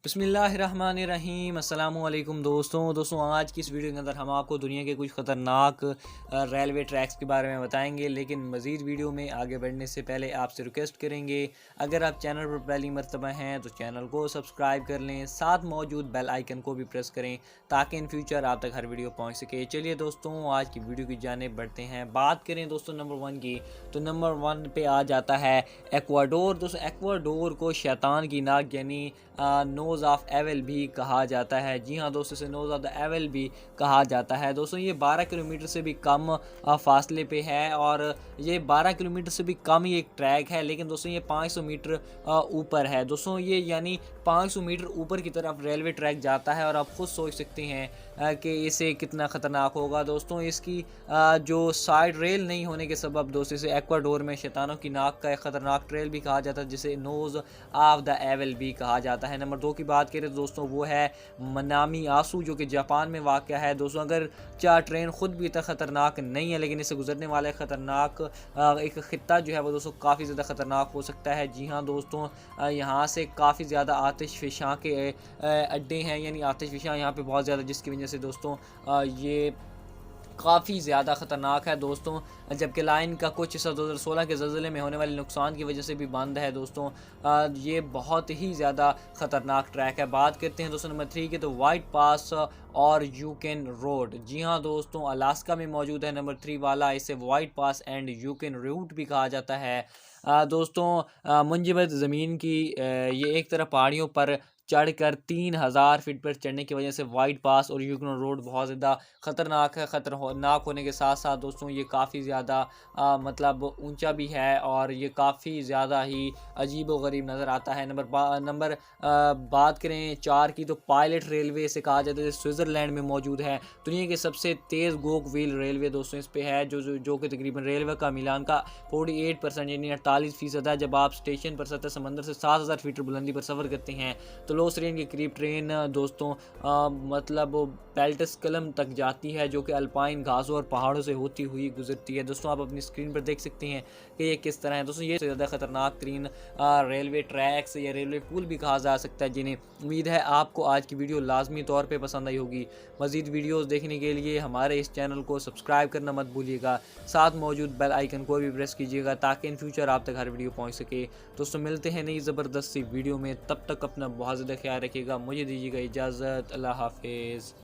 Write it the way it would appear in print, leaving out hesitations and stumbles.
बिस्मिल्लाहिर्रहमानिर्रहीम। अस्सलाम वालेकुम दोस्तों आज की इस वीडियो के अंदर हम आपको दुनिया के कुछ ख़तरनाक रेलवे ट्रैक्स के बारे में बताएंगे। लेकिन मज़ीद वीडियो में आगे बढ़ने से पहले आपसे रिक्वेस्ट करेंगे, अगर आप चैनल पर पहली मर्तबा हैं तो चैनल को सब्सक्राइब कर लें, साथ मौजूद बेल आइकन को भी प्रेस करें ताकि इन फ्यूचर आप तक हर वीडियो पहुँच सके। चलिए दोस्तों आज की वीडियो की जानिब बढ़ते हैं। बात करें दोस्तों नंबर 1 की, तो नंबर 1 पे आ जाता है एक्वाडोर। दोस्तों एक्वाडोर को शैतान की नाक यानी नोज़ ऑफ एवल भी कहा जाता है। जी हाँ दोस्तों, इसे नोज़ ऑफ द एवल भी कहा जाता है। दोस्तों ये 12 किलोमीटर से भी कम फासले पे है और ये 12 किलोमीटर से भी कम ही एक ट्रैक है। लेकिन दोस्तों ये 500 मीटर ऊपर है। दोस्तों ये यानी 500 मीटर ऊपर की तरफ रेलवे ट्रैक जाता है और आप खुद सोच सकते हैं कि इसे कितना ख़तरनाक होगा। दोस्तों इसकी जो साइड रेल नहीं होने के सबब दोस्तों इसे एक्वाडोर में शैतानों की नाक का एक ख़तरनाक ट्रेल भी कहा जाता है, जिसे नोज़ ऑफ द एवल भी कहा जाता है। नंबर 2 की बात करें तो दोस्तों वो है मनामी आसू, जो कि जापान में वाक़या है। दोस्तों अगर चार ट्रेन ख़ुद भी इतना ख़तरनाक नहीं है, लेकिन इससे गुजरने वाला ख़तरनाक एक ख़ित्ता जो है वो दोस्तों काफ़ी ज़्यादा ख़तरनाक हो सकता है। जी हाँ दोस्तों, यहाँ से काफ़ी ज़्यादा आतिशफ़िशां के अड्डे हैं, यानी आतिशफ़िशां यहाँ पे बहुत ज़्यादा, जिसकी वजह से दोस्तों ये काफ़ी ज़्यादा ख़तरनाक है दोस्तों। जबकि लाइन का कुछ हिस्सा 2016 के ज़लज़ले में होने वाले नुकसान की वजह से भी बंद है दोस्तों। ये बहुत ही ज़्यादा ख़तरनाक ट्रैक है। बात करते हैं दोस्तों नंबर 3 की, तो वाइट पास और यूकेन रोड। जी हाँ दोस्तों, अलास्का में मौजूद है नंबर 3 वाला। इसे वाइट पास एंड यूकेन रूट भी कहा जाता है। दोस्तों मुंजमद ज़मीन की ये एक तरफ पहाड़ियों पर चढ़कर 3000 फीट पर चढ़ने की वजह से वाइट पास और यूकेन रोड बहुत ज़्यादा ख़तरनाक है। ख़तरनाक होने के साथ साथ दोस्तों ये काफ़ी ज़्यादा मतलब ऊंचा भी है और ये काफ़ी ज़्यादा ही अजीब व गरीब नज़र आता है। बात करें 4 की, तो पायलट रेलवे से कहा जाता है, स्विट्ज़रलैंड में मौजूद है। दुनिया के सबसे तेज़ गोक व्हील रेलवे दोस्तों इस पे है, जो कि तकरीबन रेलवे का मिलान का 48% यानी 48% है। जब आप स्टेशन पर सतह समंदर से 7000 फीट बुलंदी पर सफ़र करते हैं तो लोस रेन के करीब ट्रेन दोस्तों मतलब बेल्टस कलम तक जाती है, जो कि अल्पाइन घासों और पहाड़ों से होती हुई गुजरती है। दोस्तों आप अपनी स्क्रीन पर देख सकते हैं कि ये किस तरह है। दोस्तों ये ज़्यादा ख़तरनाक तरीन रेलवे ट्रैक्स या रेलवे पुल भी कहा जा सकता है, जिन्हें उम्मीद है आपको आज की वीडियो लाजमी तौर पे पसंद आई होगी। मज़ीद वीडियोस देखने के लिए हमारे इस चैनल को सब्सक्राइब करना मत भूलिएगा, साथ मौजूद बेल आइकन को भी प्रेस कीजिएगा ताकि इन फ्यूचर आप तक हर वीडियो पहुँच सके। दोस्तों मिलते हैं नई ज़बरदस्त सी वीडियो में, तब तक अपना बहुत ज़्यादा ख्याल रखिएगा। मुझे दीजिएगा इजाज़त। अल्लाह हाफिज़।